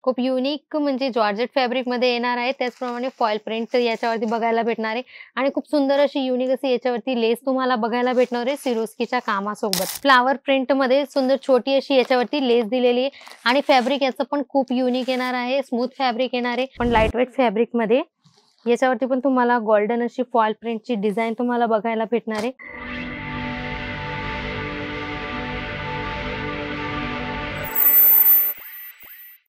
खूप युनिक म्हणजे जॉर्जेट फॅब्रिकमध्ये येणार आहे. त्याचप्रमाणे फॉइल प्रिंट याच्यावरती बघायला भेटणार आहे आणि खूप सुंदर अशी युनिक अशी याच्यावरती लेस तुम्हाला बघायला भेटणार आहे सिरोस्कीच्या कामासोबत. फ्लावर प्रिंटमध्ये सुंदर छोटी अशी याच्यावरती लेस दिलेली आहे आणि फॅब्रिक याचं पण खूप युनिक येणार आहे. स्मूथ फॅब्रिक येणार आहे, पण लाईट वेट फॅब्रिकमध्ये. याच्यावरती पण तुम्हाला गोल्डन अशी फॉइल प्रिंटची डिझाइन तुम्हाला बघायला भेटणार आहे.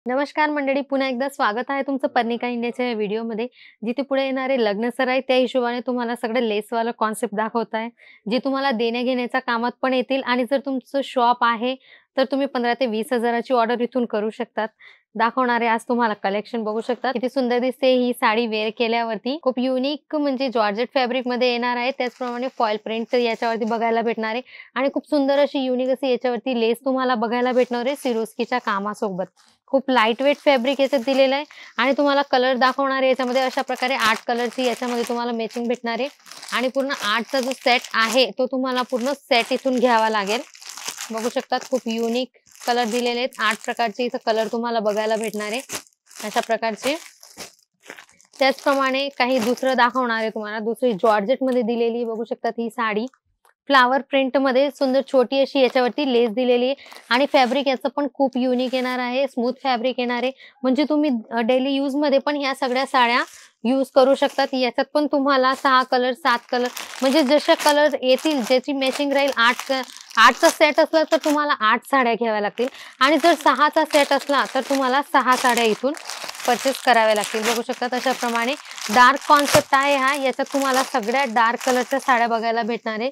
नमस्कार मंडळी, पुन्हा एकदा स्वागत आहे तुमचं पर्निका इंडियाच्या या व्हिडिओमध्ये. जिथे पुढे येणारे लग्नसर आहे त्या हिशोबाने तुम्हाला सगळं लेसवाला कॉन्सेप्ट दाखवत आहे, जे तुम्हाला देण्या-घेण्याच्या कामात पण येतील. आणि जर तुमचं शॉप आहे तर तुम्ही 15,000 ते 20,000ची ऑर्डर इथून करू शकतात. दाखवणारे आज तुम्हाला कलेक्शन बघू शकता. किती सुंदर दिसते ही साडी वेअर केल्यावरती. खूप युनिक म्हणजे जॉर्जेट फॅब्रिकमध्ये येणार आहे. त्याचप्रमाणे फॉइल प्रिंट याच्यावरती बघायला भेटणार आहे आणि खूप सुंदर अशी युनिक अशी याच्यावरती लेस तुम्हाला बघायला भेटणार आहे सिरोस्कीच्या कामासोबत. खूप लाईट वेट फॅब्रिक याच्यात दिलेलं आहे आणि तुम्हाला कलर दाखवणार आहे याच्यामध्ये. अशा प्रकारे 8 कलरची याच्यामध्ये तुम्हाला मॅचिंग भेटणार आहे आणि पूर्ण 8चा जो सेट आहे तो तुम्हाला पूर्ण सेट इथून घ्यावा लागेल. बघू शकता खूप युनिक कलर दिलेले आहेत. 8 प्रकारचे इथं कलर तुम्हाला बघायला भेटणार आहे अशा प्रकारचे. त्याचप्रमाणे काही दुसरं दाखवणार आहे तुम्हाला. दुसरी जॉर्जेटमध्ये दिलेली बघू शकता ही साडी फ्लावर प्रिंटमध्ये सुंदर छोटी अशी याच्यावरती लेस दिलेली आहे आणि फॅब्रिक याचं पण खूप युनिक येणार आहे. स्मूथ फॅब्रिक येणार आहे, म्हणजे तुम्ही डेली यूजमध्ये पण ह्या सगळ्या साड्या यूज करू शकतात. याच्यात पण तुम्हाला 6 कलर 7 कलर म्हणजे जसे कलर येतील ज्याची मॅचिंग राहील. 8चा सेट असला तर तुम्हाला 8 साड्या घ्याव्या लागतील आणि जर 6चा सेट असला तर तुम्हाला 6 साड्या इथून परचेस कराव्या लागतील. बघू शकता अशाप्रमाणे डार्क कॉन्सेप्ट आहे हा. याच्यात तुम्हाला सगळ्या डार्क कलरच्या साड्या बघायला भेटणार आहे.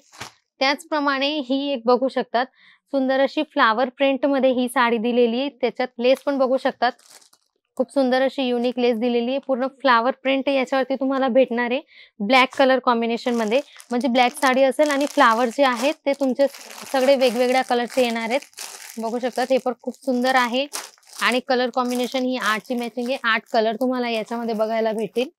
त्याचप्रमाणे ही एक बघू शकतात सुंदर अशी फ्लावर प्रिंटमध्ये ही साडी दिलेली आहे. त्याच्यात लेस पण बघू शकतात. खूप सुंदर अशी युनिक लेस दिलेली आहे. पूर्ण फ्लावर प्रिंट याच्यावरती तुम्हाला भेटणार आहे ब्लॅक कलर कॉम्बिनेशनमध्ये. म्हणजे ब्लॅक साडी असेल आणि फ्लावर जे आहेत ते तुमचे सगळे वेगवेगळ्या कलरचे येणार आहेत. बघू शकता हे पण खूप सुंदर आहे आणि कलर कॉम्बिनेशन ही 8ची मॅचिंग आहे. 8 कलर तुम्हाला याच्यामध्ये बघायला भेटेल.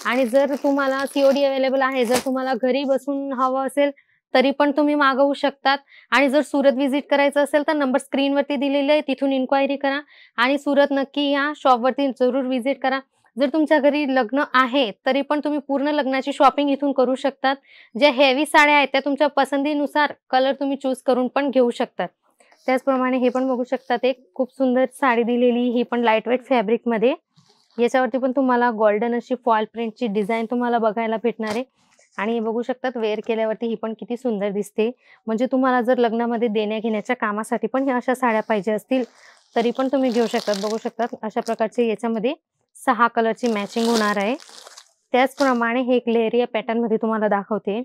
आणि जर तुम्हाला सीओडी अवेलेबल आहे, जर तुम्हाला घरी बसून हवं असेल तरी पण तुम्ही मागवू शकतात. आणि जर सुरत व्हिजिट करायचं असेल तर नंबर स्क्रीनवरती दिलेले आहे, तिथून इन्क्वायरी करा आणि सुरत नक्की या शॉपवरती जरूर व्हिजिट करा. जर तुमच्या घरी लग्न आहे तरी पण तुम्ही पूर्ण लग्नाची शॉपिंग इथून करू शकतात. ज्या हेवी साड्या आहेत त्या तुमच्या पसंतीनुसार कलर तुम्ही चूज करून पण घेऊ शकतात. त्याचप्रमाणे हे पण बघू शकतात एक खूप सुंदर साडी दिलेली, ही पण लाईट वेट फॅब्रिकमध्ये. याच्यावरती पण तुम्हाला गोल्डन अशी फॉइल प्रिंटची डिझाइन तुम्हाला बघायला भेटणार आहे आणि बघू शकतात वेअर केल्यावरती ही पण किती सुंदर दिसते. म्हणजे तुम्हाला जर लग्नामध्ये देण्या-घेण्याच्या कामासाठी पण ह्या अशा साड्या पाहिजे असतील तरी पण तुम्ही घेऊ शकतात. बघू शकतात अशा प्रकारचे याच्यामध्ये 6 कलरची मॅचिंग होणार आहे. त्याचप्रमाणे हे एक लेहरिया पॅटर्नमध्ये तुम्हाला दाखवते,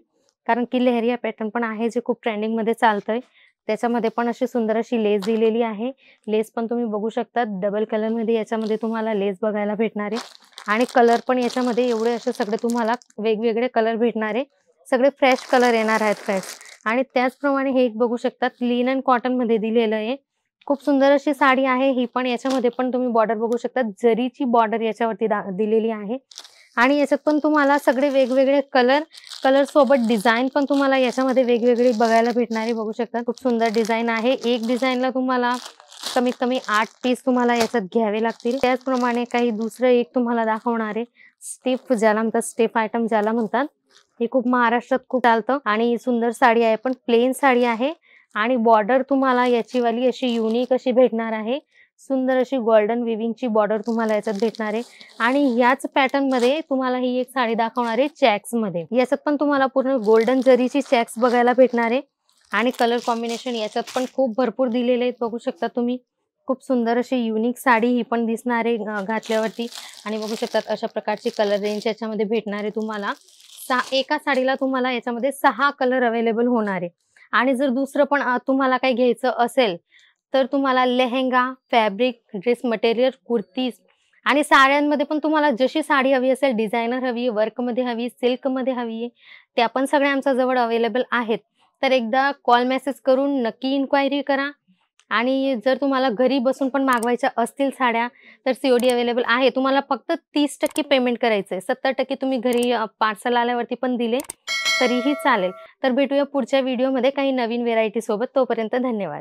कारण की लेहरिया पॅटर्न पण आहे जे खूप ट्रेंडिंगमध्ये चालतंय. त्याच्यामध्ये पण अशी सुंदर अशी लेस दिलेली आहे. लेस पण तुम्ही बघू शकता डबल कलरमध्ये याच्यामध्ये तुम्हाला लेस बघायला भेटणार आहे आणि कलर पण याच्यामध्ये एवढे असे सगळे तुम्हाला वेगवेगळे कलर भेटणार आहे. सगळे फ्रेश कलर येणार आहेत फ्रेश. आणि त्याचप्रमाणे हे एक बघू शकतात लिनन कॉटनमध्ये दिलेलं आहे. खूप सुंदर अशी साडी आहे ही पण. याच्यामध्ये पण तुम्ही बॉर्डर बघू शकता, जरीची बॉर्डर याच्यावरती दिलेली आहे आणि याच्यात पण तुम्हाला सगळे वेगवेगळे कलर सोबत डिझाइन पण तुम्हाला याच्यामध्ये वेगवेगळी बघायला भेटणार आहे. बघू शकता खूप सुंदर डिझाइन आहे. एक डिझाइनला तुम्हाला कमीत कमी 8 पीस तुम्हाला याच्यात घ्यावे लागतील. त्याचप्रमाणे काही दुसरं एक तुम्हाला दाखवणार आहे स्टिफ, ज्याला म्हणतात स्टिफ आयटम ज्याला म्हणतात. हे खूप महाराष्ट्रात खूप चालतं आणि सुंदर साडी आहे, पण प्लेन साडी आहे आणि बॉर्डर तुम्हाला याची वाली अशी युनिक अशी भेटणार आहे. सुंदर अशी गोल्डन विविंगची बॉर्डर तुम्हाला याच्यात भेटणार आहे आणि याच पॅटर्न मध्ये तुम्हाला ही एक साडी दाखवणार आहे चेक्स मध्ये. याच्यात पण तुम्हाला पूर्ण गोल्डन जरीची चेक्स बघायला भेटणार आहे आणि कलर कॉम्बिनेशन याच्यात पण खूप भरपूर दिलेले आहेत. बघू शकता तुम्ही खूप सुंदर अशी युनिक साडी ही पण दिसणार आहे घातल्यावरती. आणि बघू शकतात अशा प्रकारची कलर रेंज याच्यामध्ये भेटणार आहे तुम्हाला. एका साडीला तुम्हाला याच्यामध्ये 6 कलर अवेलेबल होणार आहे. आणि जर दुसरं पण तुम्हाला काही घ्यायचं असेल तर तुम्हाला lehenga, fabric, dress material, kurtis आणि साड्यांमध्ये पण तुम्हाला जशी साडी हवी असेल, डिझायनर हवी, वर्कमध्ये हवी, सिल्कमध्ये हवी आहे, त्या पण सगळ्या आमच्या जवळ अवेलेबल आहेत. तर एकदा कॉल मेसेज करून नक्की इन्क्वायरी करा. आणि जर तुम्हाला घरी बसून पण मागवायच्या असतील साड्या तर सीओडी अवेलेबल आहे. तुम्हाला फक्त 30% पेमेंट करायचं आहे. 70% तुम्ही घरी पार्सल आल्यावरती पण दिले तरीही चालेल. तर भेटूया पुढच्या व्हिडिओमध्ये काही नवीन व्हेरायटी सोबत. तोपर्यंत धन्यवाद.